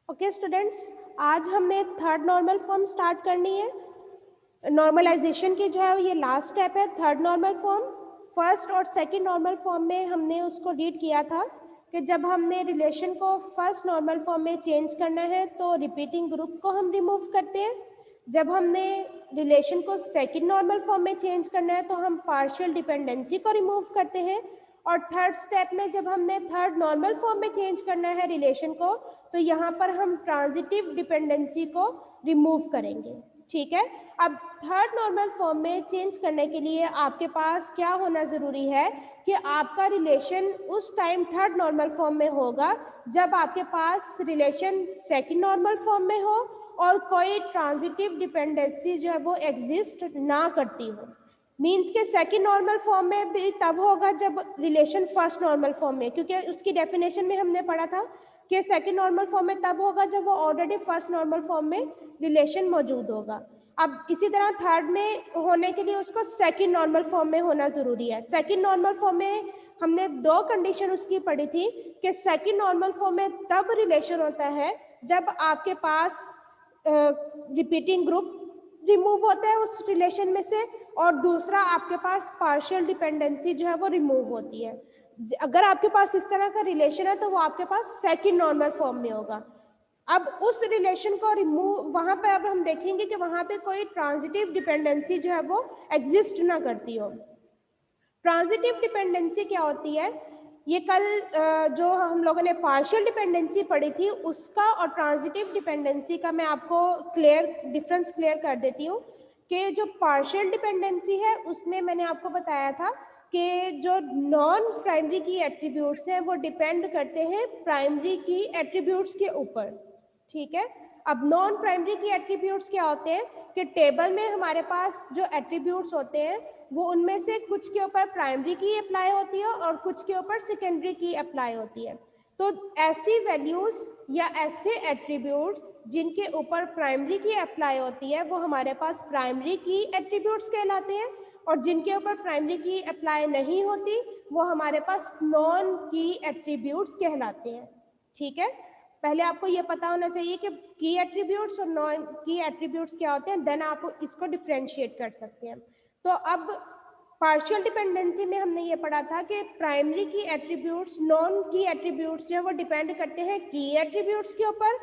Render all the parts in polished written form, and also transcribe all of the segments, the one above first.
Okay students, आज हमने third normal form start करनी है। नॉर्मलाइजेशन की जो है ये लास्ट स्टेप है। थर्ड नॉर्मल फॉर्म, फर्स्ट और सेकंड नॉर्मल फॉर्म में हमने उसको रीड किया था कि जब हमने रिलेशन को फर्स्ट नॉर्मल फॉर्म में चेंज करना है तो रिपीटिंग ग्रुप को हम रिमूव करते हैं। जब हमने रिलेशन को सेकंड नॉर्मल फॉर्म में चेंज करना है तो हम पार्शियल डिपेंडेंसी को रिमूव करते हैं। और थर्ड स्टेप में जब हमने थर्ड नॉर्मल फॉर्म में चेंज करना है रिलेशन को तो यहाँ पर हम ट्रांजिटिव डिपेंडेंसी को रिमूव करेंगे। ठीक है, अब थर्ड नॉर्मल फॉर्म में चेंज करने के लिए आपके पास क्या होना ज़रूरी है कि आपका रिलेशन उस टाइम थर्ड नॉर्मल फॉर्म में होगा जब आपके पास रिलेशन सेकंड नॉर्मल फॉर्म में हो और कोई ट्रांजिटिव डिपेंडेंसी जो है वो एग्जिस्ट ना करती हो। मीन्स के सेकंड नॉर्मल फॉर्म में भी तब होगा जब रिलेशन फर्स्ट नॉर्मल फॉर्म में, क्योंकि उसकी डेफिनेशन में हमने पढ़ा था कि सेकंड नॉर्मल फॉर्म में तब होगा जब वो ऑलरेडी फर्स्ट नॉर्मल फॉर्म में रिलेशन मौजूद होगा। अब इसी तरह थर्ड में होने के लिए उसको सेकंड नॉर्मल फॉर्म में होना जरूरी है। सेकंड नॉर्मल फॉर्म में हमने दो कंडीशन उसकी पढ़ी थी कि सेकंड नॉर्मल फॉर्म में तब रिलेशन होता है जब आपके पास रिपीटिंग ग्रुप रिमूव होता है उस रिलेशन में से, और दूसरा आपके पास पार्शियल डिपेंडेंसी जो है वो रिमूव होती है। अगर आपके पास इस तरह का रिलेशन है तो वो आपके पास सेकंड नॉर्मल फॉर्म में होगा। अब उस रिलेशन को रिमूव वहां पे अब हम देखेंगे कि वहां पे कोई ट्रांजिटिव डिपेंडेंसी जो है वो एग्जिस्ट ना करती हो। ट्रांजिटिव डिपेंडेंसी क्या होती है, ये कल जो हम लोगों ने पार्शियल डिपेंडेंसी पढ़ी थी उसका और ट्रांजिटिव डिपेंडेंसी का मैं आपको डिफरेंस क्लियर कर देती हूँ कि जो पार्शियल डिपेंडेंसी है उसमें मैंने आपको बताया था कि जो नॉन प्राइमरी की एट्रीब्यूट्स हैं वो डिपेंड करते हैं प्राइमरी की एट्रीब्यूट्स के ऊपर। ठीक है, अब नॉन प्राइमरी की एट्रीब्यूट्स क्या होते हैं कि टेबल में हमारे पास जो एट्रीब्यूट्स होते हैं वो उनमें से कुछ के ऊपर प्राइमरी की अप्लाई होती है और कुछ के ऊपर सेकेंडरी की अप्लाई होती है। तो ऐसी वैल्यूज या ऐसे एट्रीब्यूट्स जिनके ऊपर प्राइमरी की अप्लाई होती है वो हमारे पास प्राइमरी की एट्रीब्यूट्स कहलाते हैं, और जिनके ऊपर प्राइमरी की अप्लाई नहीं होती वो हमारे पास नॉन की एट्रीब्यूट्स कहलाते हैं। ठीक है, पहले आपको ये पता होना चाहिए कि की एट्रीब्यूट्स और नॉन की एट्रीब्यूट्स क्या होते हैं, देन आप इसको डिफ्रेंशिएट कर सकते हैं। तो अब पार्शियल डिपेंडेंसी में हमने ये पढ़ा था कि प्राइमरी की एट्रीब्यूट्स नॉन की एट्रीब्यूट्स जो है वो डिपेंड करते हैं की एट्रीब्यूट्स के ऊपर,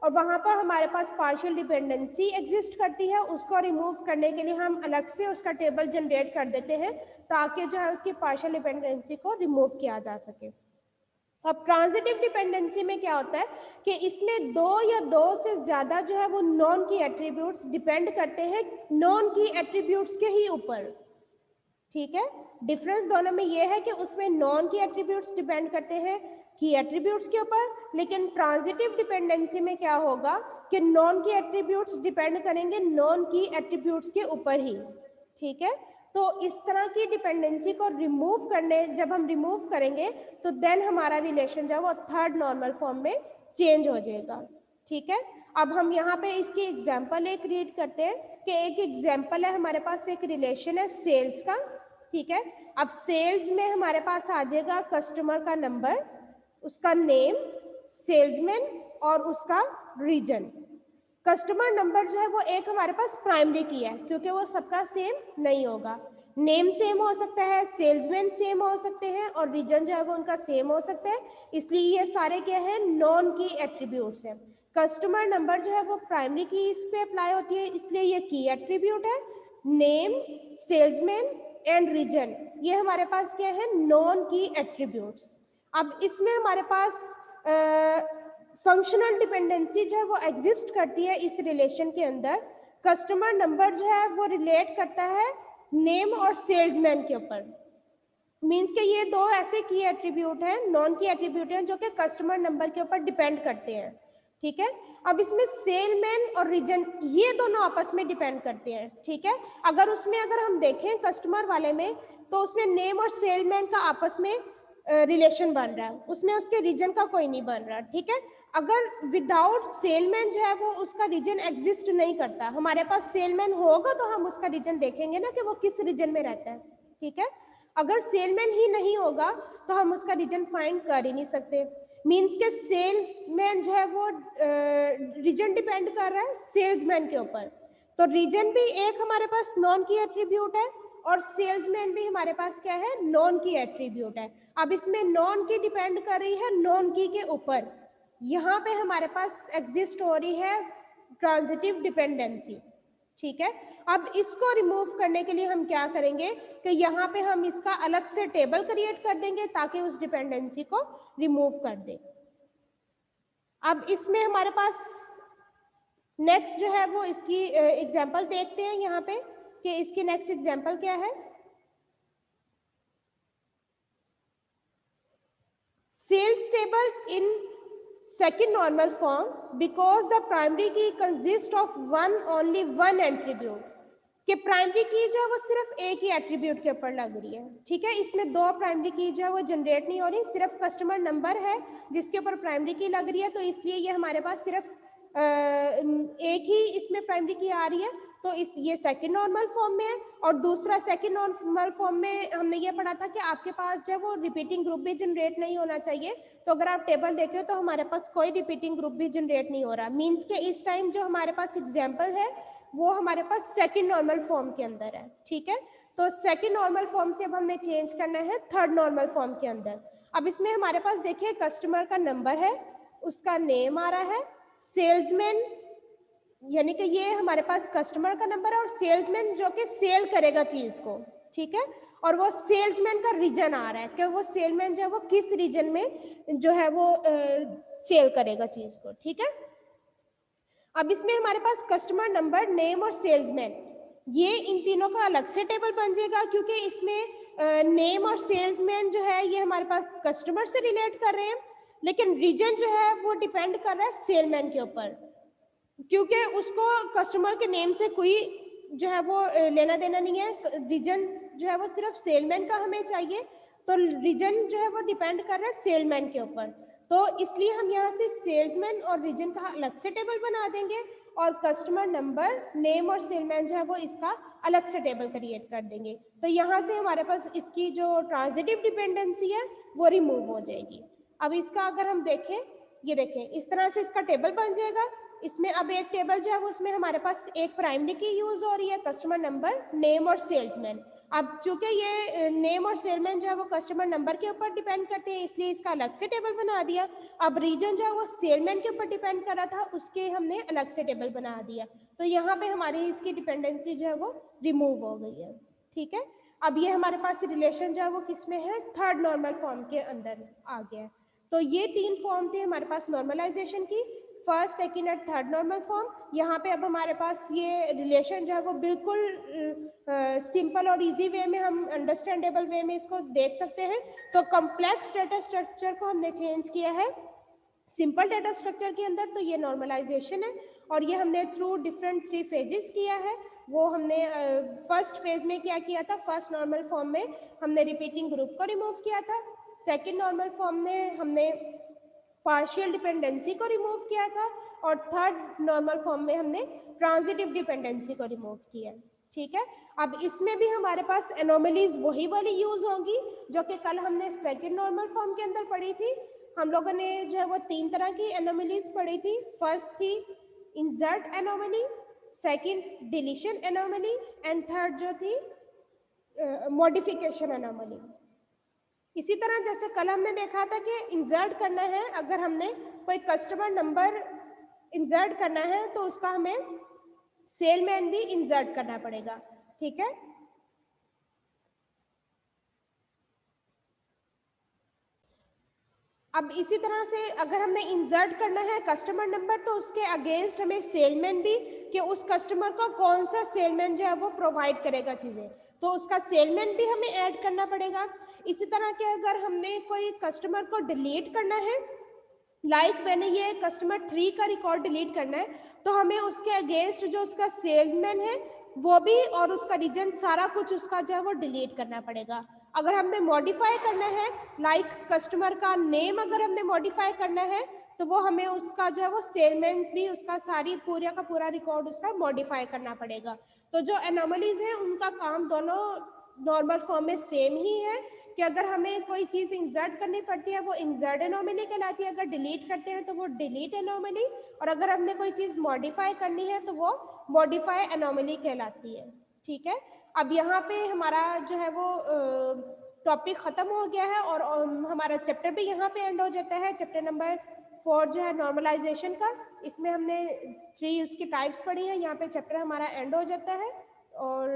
और वहां पर हमारे पास पार्शियल डिपेंडेंसी एग्जिस्ट करती है। उसको रिमूव करने के लिए हम अलग से उसका टेबल जनरेट कर देते हैं ताकि जो है उसकी पार्शियल डिपेंडेंसी को रिमूव किया जा सके। अब ट्रांजिटिव डिपेंडेंसी में क्या होता है कि इसमें दो या दो से ज्यादा जो है वो नॉन की एट्रीब्यूट्स डिपेंड करते हैं नॉन की एट्रीब्यूट्स के ही ऊपर। ठीक है, डिफरेंस दोनों में ये है कि उसमें नॉन की एट्रीब्यूट्स डिपेंड करते हैं की एट्रीब्यूट्स के ऊपर, लेकिन ट्रांजिटिव डिपेंडेंसी में क्या होगा कि नॉन की एट्रीब्यूट्स डिपेंड करेंगे नॉन की एट्रीब्यूट्स के ऊपर ही। ठीक है, तो इस तरह की डिपेंडेंसी को रिमूव करने जब हम रिमूव करेंगे तो देन हमारा रिलेशन जो है वो थर्ड नॉर्मल फॉर्म में चेंज हो जाएगा। ठीक है, अब हम यहाँ पे इसकी एग्जांपल एक रीड करते हैं कि एक एग्जांपल है हमारे पास एक रिलेशन है सेल्स का। ठीक है, अब सेल्स में हमारे पास आ जाएगा कस्टमर का नंबर, उसका नेम, सेल्समैन और उसका रीजन। कस्टमर नंबर जो है वो एक हमारे पास प्राइमरी की है क्योंकि वो सबका सेम नहीं होगा। नेम सेम हो सकता है, सेल्समैन सेम हो सकते हैं और रीजन जो है वो उनका सेम हो सकता है, इसलिए ये सारे क्या है नॉन की एट्रीब्यूट्स हैं। कस्टमर नंबर जो है वो प्राइमरी की इस पे अप्लाई होती है इसलिए ये की एट्रीब्यूट है। नेम, सेल्समैन एंड रीजन ये हमारे पास क्या है नॉन की एट्रीब्यूट्स। अब इसमें हमारे पास फंक्शनल डिपेंडेंसी जो है वो एग्जिस्ट करती है इस रिलेशन के अंदर। कस्टमर नंबर जो है वो रिलेट करता है नेम और सेल्समैन के ऊपर। मीन्स के ये दो ऐसे की एट्रीब्यूट हैं, नॉन की एट्रीब्यूट हैं जो कि कस्टमर नंबर के ऊपर डिपेंड करते हैं। ठीक है, अब इसमें सेलमैन और रीजन ये दोनों आपस में डिपेंड करते हैं। ठीक है, अगर हम देखें कस्टमर वाले में तो उसमें नेम और सेलमैन का आपस में रिलेशन बन रहा है, उसमें उसके रीजन का कोई नहीं बन रहा। ठीक है, अगर विदाउट सेलमैन जो है वो उसका रीजन एग्जिस्ट नहीं करता, हमारे पास सेलमैन होगा तो हम उसका रीजन देखेंगे ना कि वो किस रीजन में रहता है। ठीक है, अगर सेलमैन ही नहीं होगा तो हम उसका रीजन फाइंड कर ही नहीं सकते। मीन्स के सेल्समैन जो है वो रीजन डिपेंड कर रहा है सेल्समैन के ऊपर, तो रीजन भी एक हमारे पास नॉन की एट्रीब्यूट है और सेल्समैन भी हमारे पास क्या है, नॉन की एट्रीब्यूट है। अब इसमें नॉन की डिपेंड कर रही है नॉन की के ऊपर, यहाँ पे हमारे पास एग्जिस्ट हो रही है ट्रांजिटिव डिपेंडेंसी, ठीक है। अब इसको रिमूव करने के लिए हम क्या करेंगे कि यहाँ पे हम इसका अलग से टेबल क्रिएट कर देंगे ताकि उस डिपेंडेंसी को रिमूव कर दे। अब इसमें हमारे पास नेक्स्ट जो है वो इसकी एग्जांपल देखते हैं यहाँ पे कि इसकी नेक्स्ट एग्जांपल क्या है। Sales table in second normal form because the primary key consists of only one attribute, कि प्राइमरी की जो है वो सिर्फ एक ही एट्रीब्यूट के ऊपर लग रही है, ठीक है। इसमें दो प्राइमरी की जो है वो जनरेट नहीं हो रही, सिर्फ कस्टमर नंबर है जिसके ऊपर प्राइमरी की लग रही है, तो इसलिए ये हमारे पास सिर्फ एक ही इसमें प्राइमरी की आ रही है, तो इस ये सेकंड नॉर्मल फॉर्म में है। और दूसरा सेकंड नॉर्मल फॉर्म में हमने ये पढ़ा था कि आपके पास जो है वो रिपीटिंग ग्रुप भी जनरेट नहीं होना चाहिए, तो अगर आप टेबल देखे तो हमारे पास कोई रिपीटिंग ग्रुप भी जनरेट नहीं हो रहा, मीन्स के इस टाइम जो हमारे पास एग्जाम्पल है वो हमारे पास सेकंड नॉर्मल फॉर्म के अंदर है, ठीक है। तो सेकंड नॉर्मल फॉर्म से अब हमने चेंज करना है थर्ड नॉर्मल फॉर्म के अंदर। अब इसमें हमारे पास देखिए कस्टमर का नंबर है, उसका नेम आ रहा है, सेल्समैन यानी कि ये हमारे पास कस्टमर का नंबर है और सेल्समैन जो कि सेल करेगा चीज को, ठीक है। और वो सेल्समैन का रीजन आ रहा है कि वो सेलमैन जो है वो किस रीजन में जो है वो सेल करेगा चीज को, ठीक है। अब इसमें हमारे पास कस्टमर नंबर, नेम और सेल्समैन, ये इन तीनों का अलग से टेबल बन जाएगा क्योंकि इसमें नेम और सेल्समैन जो है ये हमारे पास कस्टमर से रिलेट कर रहे हैं, लेकिन रीजन जो है वो डिपेंड कर रहा है सेलमैन के ऊपर, क्योंकि उसको कस्टमर के नेम से कोई जो है वो लेना देना नहीं है। रीजन जो है वो सिर्फ सेलमैन का हमें चाहिए, तो रीजन जो है वो डिपेंड कर रहा है सेलमैन के ऊपर, तो इसलिए हम यहाँ से सेल्समैन और रीजन का अलग से टेबल बना देंगे और कस्टमर नंबर, नेम और सेलमैन जो है वो इसका अलग से टेबल क्रिएट कर देंगे। तो यहाँ से हमारे पास इसकी जो ट्रांजिटिव डिपेंडेंसी है वो रिमूव हो जाएगी। अब इसका अगर हम देखें, ये देखें इस तरह से इसका टेबल बन जाएगा। इसमें अब एक टेबल जो है उसमें हमारे पास एक प्राइमरी की यूज हो रही है, कस्टमर नंबर, नेम और सेल्समैन। अब चूंकि ये नेम और सेलमैन जो है वो कस्टमर नंबर के ऊपर डिपेंड करते हैं, इसलिए इसका अलग से टेबल बना दिया। अब रीजन जो है वो सेलमैन के ऊपर डिपेंड कर रहा था, उसके हमने अलग से टेबल बना दिया, तो यहाँ पे हमारी इसकी डिपेंडेंसी जो है वो रिमूव हो गई है, ठीक है। अब ये हमारे पास रिलेशन जो है वो किस में है, थर्ड नॉर्मल फॉर्म के अंदर आ गया है। तो ये तीन फॉर्म थे हमारे पास नॉर्मलाइजेशन की, फर्स्ट, सेकंड और थर्ड नॉर्मल फॉर्म। यहाँ पे अब हमारे पास ये रिलेशन जो है वो बिल्कुल सिंपल और इजी वे में, हम अंडरस्टैंडेबल वे में इसको देख सकते हैं। तो कॉम्प्लेक्स डेटा स्ट्रक्चर को हमने चेंज किया है सिंपल डेटा स्ट्रक्चर के अंदर, तो ये नॉर्मलाइजेशन है और ये हमने थ्रू डिफरेंट 3 फेजेस किया है। वो हमने फर्स्ट फेज में क्या किया था, फर्स्ट नॉर्मल फॉर्म में हमने रिपीटिंग ग्रुप को रिमूव किया था, सेकेंड नॉर्मल फॉर्म में हमने पार्शियल डिपेंडेंसी को रिमूव किया था और थर्ड नॉर्मल फॉर्म में हमने ट्रांजिटिव डिपेंडेंसी को रिमूव किया, ठीक है। अब इसमें भी हमारे पास एनोमलीज वही वाली यूज होंगी जो कि कल हमने सेकंड नॉर्मल फॉर्म के अंदर पढ़ी थी। हम लोगों ने जो है वो 3 तरह की एनोमलीज पढ़ी थी। फर्स्ट थी insert anomaly, second deletion anomaly and third जो थी मॉडिफिकेशन एनोमली। इसी तरह जैसे कल हमने देखा था कि इंसर्ट करना है, अगर हमने कोई कस्टमर नंबर इंसर्ट करना है तो उसका हमें सेलमैन भी इंसर्ट करना पड़ेगा, ठीक है। अब इसी तरह से अगर हमने इंसर्ट करना है कस्टमर नंबर तो उसके अगेंस्ट हमें सेलमैन भी, कि उस कस्टमर को कौन सा सेलमैन जो है वो प्रोवाइड करेगा चीजें, तो उसका सेलमैन भी हमें ऐड करना पड़ेगा। इसी तरह के अगर हमने कोई कस्टमर को डिलीट करना है, मैंने ये कस्टमर 3 का रिकॉर्ड डिलीट करना है, तो हमें उसके अगेंस्ट जो उसका सेलमैन है वो भी और उसका रीजन सारा कुछ उसका जो है वो डिलीट करना पड़ेगा। अगर हमने मॉडिफाई करना है, कस्टमर का नेम अगर हमने मॉडिफाई करना है तो वो हमें उसका जो है वो सेलमैन्स भी उसका सारी पूरा का पूरा रिकॉर्ड उसका मॉडिफाई करना पड़ेगा। तो जो एनोमलीज हैं उनका काम दोनों नॉर्मल फॉर्म में सेम ही है, कि अगर हमें कोई चीज़ इंसर्ट करनी पड़ती है वो इंसर्ट एनोमली कहलाती है, अगर डिलीट करते हैं तो वो डिलीट एनोमली, और अगर हमने कोई चीज़ मॉडिफाई करनी है तो वो मॉडिफाई एनोमली कहलाती है। ठीक है, अब यहाँ पे हमारा जो है वो टॉपिक ख़त्म हो गया है और हमारा चैप्टर भी यहाँ पे एंड हो जाता है। चैप्टर नंबर 4 जो है नॉर्मलाइजेशन का, इसमें हमने 3 उसकी टाइप्स पढ़ी हैं। यहाँ पे चैप्टर हमारा एंड हो जाता है और